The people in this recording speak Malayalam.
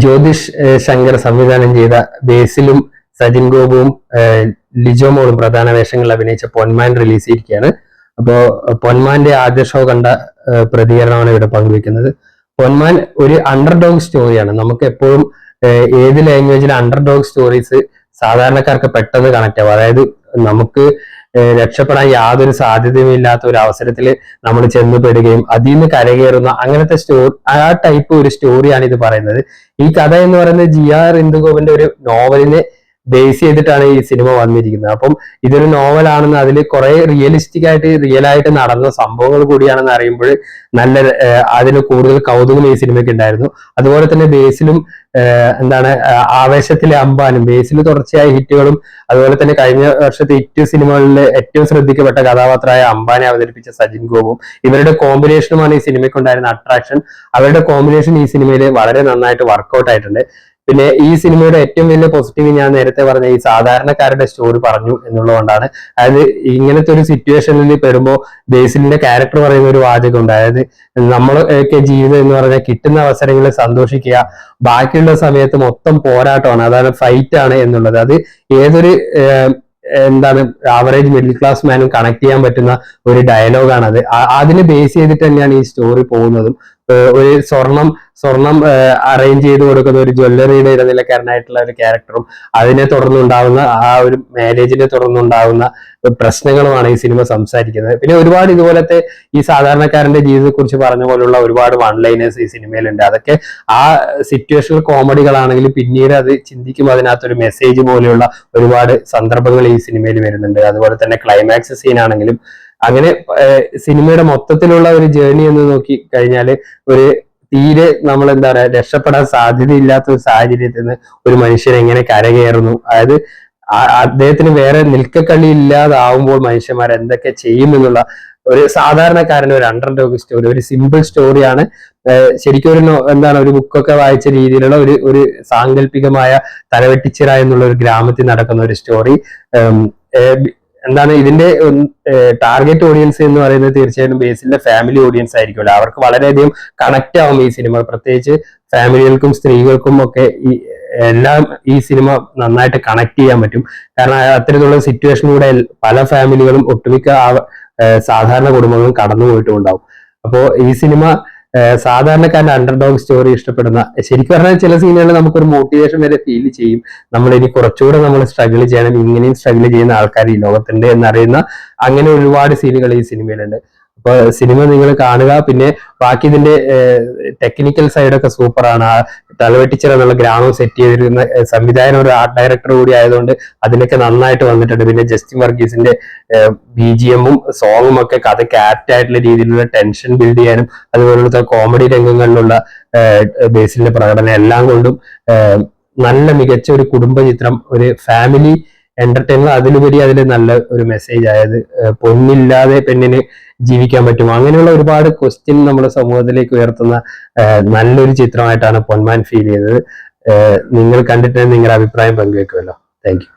ജ്യോതിഷ് ശങ്കർ സംവിധാനം ചെയ്ത ബേസിലും സജിൻ ഗോപുവും ലിജോ മോളും പ്രധാന വേഷങ്ങളിൽ അഭിനയിച്ച പൊന്മാൻ റിലീസ് ചെയ്തിരിക്കുകയാണ്. അപ്പോ പൊന്മാന്റെ ആദ്യ ഷോ കണ്ട പ്രതികരണമാണ് ഇവിടെ പങ്കുവെക്കുന്നത്. പൊന്മാൻ ഒരു അണ്ടർഡോഗ് സ്റ്റോറിയാണ്. നമുക്ക് എപ്പോഴും ഏത് ലാംഗ്വേജിലെ അണ്ടർഡോഗ് സ്റ്റോറീസ് സാധാരണക്കാർക്ക് പെട്ടെന്ന് കണക്ട് ആവും. അതായത് നമുക്ക് രക്ഷപ്പെടാൻ യാതൊരു സാധ്യതയും ഇല്ലാത്ത ഒരു അവസരത്തിൽ നമ്മൾ ചെന്നുപെടുകയും അതിൽ നിന്ന് കരകയറുന്ന അങ്ങനത്തെ ആ ടൈപ്പ് ഒരു സ്റ്റോറിയാണ് ഇത് പറയുന്നത്. ഈ കഥ എന്ന് പറയുന്നത് GR ഇന്ദുഗോപിന്റെ ഒരു നോവലിനെ ബേസ് ചെയ്തിട്ടാണ് ഈ സിനിമ വന്നിരിക്കുന്നത്. അപ്പം ഇതൊരു നോവലാണെന്ന് അതിൽ കുറെ റിയൽ ആയിട്ട് നടന്ന സംഭവങ്ങൾ കൂടിയാണെന്ന് അറിയുമ്പോൾ നല്ല അതിന് കൂടുതൽ കൗതുകം ഈ സിനിമയ്ക്ക് ഉണ്ടായിരുന്നു. അതുപോലെ തന്നെ ബേസിലും ആവേശത്തിലെ അമ്പാനും ബേസിൽ തുടർച്ചയായ ഹിറ്റുകളും അതുപോലെ തന്നെ കഴിഞ്ഞ വർഷത്തെ ഹിറ്റ് സിനിമകളിലെ ഏറ്റവും ശ്രദ്ധിക്കപ്പെട്ട കഥാപാത്രമായ അമ്പാനെ അവതരിപ്പിച്ച സജിൻ ഗോപും ഇവരുടെ കോമ്പിനേഷനുമാണ് ഈ സിനിമയ്ക്കുണ്ടായിരുന്ന അട്രാക്ഷൻ. അവരുടെ കോമ്പിനേഷൻ ഈ സിനിമയിൽ വളരെ നന്നായിട്ട് വർക്ക്ഔട്ട് ആയിട്ടുണ്ട്. പിന്നെ ഈ സിനിമയുടെ ഏറ്റവും വലിയ പോസിറ്റീവ് ഞാൻ നേരത്തെ പറഞ്ഞ ഈ സാധാരണക്കാരുടെ സ്റ്റോറി പറഞ്ഞു എന്നുള്ളതുകൊണ്ടാണ്. അതായത് ഇങ്ങനത്തെ ഒരു സിറ്റുവേഷനിൽ പെടുമ്പോൾ ബേസിലിന്റെ ക്യാരക്ടർ പറയുന്ന ഒരു വാചകം ഉണ്ട്. അതായത് നമ്മളൊക്കെ ജീവിതം എന്ന് പറഞ്ഞാൽ കിട്ടുന്ന അവസരങ്ങളിൽ സന്തോഷിക്കുക, ബാക്കിയുള്ള സമയത്ത് മൊത്തം പോരാട്ടമാണ്, അതാണ് ഫൈറ്റ് ആണ് എന്നുള്ളത്. അത് ഏതൊരു ആവറേജ് മിഡിൽ ക്ലാസ് മാനും കണക്ട് ചെയ്യാൻ പറ്റുന്ന ഒരു ഡയലോഗാണ് അത്. അതിനെ ബേസ് ചെയ്തിട്ട് തന്നെയാണ് ഈ സ്റ്റോറി പോകുന്നതും. ഒരു സ്വർണം അറേഞ്ച് ചെയ്ത് കൊടുക്കുന്ന ഒരു ജ്വല്ലറിയുടെ ഇടനിലക്കാരനായിട്ടുള്ള ഒരു ക്യാരക്ടറും അതിനെ തുടർന്നുണ്ടാവുന്ന ആ ഒരു മാരേജിനെ തുടർന്നുണ്ടാവുന്ന പ്രശ്നങ്ങളുമാണ് ഈ സിനിമ സംസാരിക്കുന്നത്. പിന്നെ ഒരുപാട് ഇതുപോലത്തെ ഈ സാധാരണക്കാരന്റെ ജീവിതത്തെക്കുറിച്ച് പറഞ്ഞ പോലുള്ള ഒരുപാട് വൺ ലൈനേഴ്സ് ഈ സിനിമയിലുണ്ട്. അതൊക്കെ ആ സിറ്റുവേഷണൽ കോമഡികളാണെങ്കിലും പിന്നീട് അത് ചിന്തിക്കുമ്പോൾ അതിനകത്തൊരു മെസ്സേജ് പോലെയുള്ള ഒരുപാട് സന്ദർഭങ്ങൾ ഈ സിനിമയിൽ വരുന്നുണ്ട്. അതുപോലെ തന്നെ ക്ലൈമാക്സ് സീൻ ആണെങ്കിലും അങ്ങനെ സിനിമയുടെ മൊത്തത്തിലുള്ള ഒരു ജേർണി എന്ന് നോക്കി കഴിഞ്ഞാൽ ഒരു തീരെ നമ്മൾ രക്ഷപ്പെടാൻ സാധ്യതയില്ലാത്ത ഒരു സാഹചര്യത്തിൽ നിന്ന് ഒരു മനുഷ്യൻ എങ്ങനെ കരകയറുന്നു, അതായത് അദ്ദേഹത്തിന് വേറെ നിൽക്കക്കള്ളി ഇല്ലാതാവുമ്പോൾ മനുഷ്യന്മാർ എന്തൊക്കെ ചെയ്യുമെന്നുള്ള ഒരു സാധാരണക്കാരന് ഒരു അണ്ടർഡോഗ് സ്റ്റോറി, ഒരു സിമ്പിൾ സ്റ്റോറിയാണ്. ശരിക്കും ഒരു ബുക്കൊക്കെ വായിച്ച രീതിയിലുള്ള ഒരു സാങ്കല്പികമായ തലവെട്ടിച്ചിറ എന്നുള്ള ഒരു ഗ്രാമത്തിൽ നടക്കുന്ന ഒരു സ്റ്റോറി. ഇതിന്റെ ടാർഗറ്റ് ഓഡിയൻസ് എന്ന് പറയുന്നത് തീർച്ചയായിട്ടും ബേസിലെ ഫാമിലി ഓഡിയൻസ് ആയിരിക്കുമല്ലോ. അവർക്ക് വളരെയധികം കണക്ട് ആവും ഈ സിനിമ. പ്രത്യേകിച്ച് ഫാമിലികൾക്കും സ്ത്രീകൾക്കും ഒക്കെ എല്ലാം ഈ സിനിമ നന്നായിട്ട് കണക്ട് ചെയ്യാൻ പറ്റും. കാരണം അത്തരത്തിലുള്ള സിറ്റുവേഷനിലൂടെ പല ഫാമിലികളും ഒട്ടുമിക്ക സാധാരണ കുടുംബങ്ങളും കടന്നു പോയിട്ടുണ്ടാവും. അപ്പോൾ ഈ സിനിമ സാധാരണക്കാരന്റെ അണ്ടർഡോഗ് സ്റ്റോറി ഇഷ്ടപ്പെടുന്ന, ശരിക്കും പറഞ്ഞാൽ ചില സീനുകളിൽ നമുക്കൊരു മോട്ടിവേഷൻ വരെ ഫീൽ ചെയ്യും. നമ്മൾ ഇനി കുറച്ചുകൂടെ നമ്മൾ സ്ട്രഗിൾ ചെയ്യണം, ഇങ്ങനെയും സ്ട്രഗിൾ ചെയ്യുന്ന ആൾക്കാർ ഈ ലോകത്തുണ്ട് എന്നറിയുന്ന അങ്ങനെ ഒരുപാട് സീനുകൾ ഈ സിനിമയിലുണ്ട്. അപ്പൊ സിനിമ നിങ്ങൾ കാണുക. പിന്നെ ബാക്കി ഇതിന്റെ ടെക്നിക്കൽ സൈഡൊക്കെ സൂപ്പറാണ്. ആ തലവെട്ടിച്ചിറ എന്നുള്ള ഗ്രാമം സെറ്റ് ചെയ്തിരുന്ന സംവിധായകൻ ഒരു ആർട്ട് ഡയറക്ടർ കൂടി ആയതുകൊണ്ട് അതിനൊക്കെ നന്നായിട്ട് വന്നിട്ടുണ്ട്. പിന്നെ ജസ്റ്റിൻ വർഗീസിന്റെ BGM-ഉം സോങ്ങും ഒക്കെ കഥയ്ക്ക് ആപ്റ്റ് ആയിട്ടുള്ള രീതിയിലുള്ള ടെൻഷൻ ബിൽഡ് ചെയ്യാനും അതുപോലത്തെ കോമഡി രംഗങ്ങളിലുള്ള ബേസിന്റെ പ്രകടനം എല്ലാം കൊണ്ടും നല്ല മികച്ച ഒരു കുടുംബ ചിത്രം, ഒരു ഫാമിലി എന്റർടൈനർ. അതിലുപരി അതിൽ നല്ല ഒരു മെസ്സേജ്, അതായത് പൊന്നില്ലാതെ പെണ്ണിന് ജീവിക്കാൻ പറ്റും, അങ്ങനെയുള്ള ഒരുപാട് ക്വസ്റ്റ്യൻ നമ്മുടെ സമൂഹത്തിലേക്ക് ഉയർത്തുന്ന നല്ലൊരു ചിത്രമായിട്ടാണ് പൊന്മാൻ ഫീൽ ചെയ്തത്. നിങ്ങൾ കണ്ടിട്ട് നിങ്ങളുടെ അഭിപ്രായം പങ്കുവെക്കുമല്ലോ. Thank you.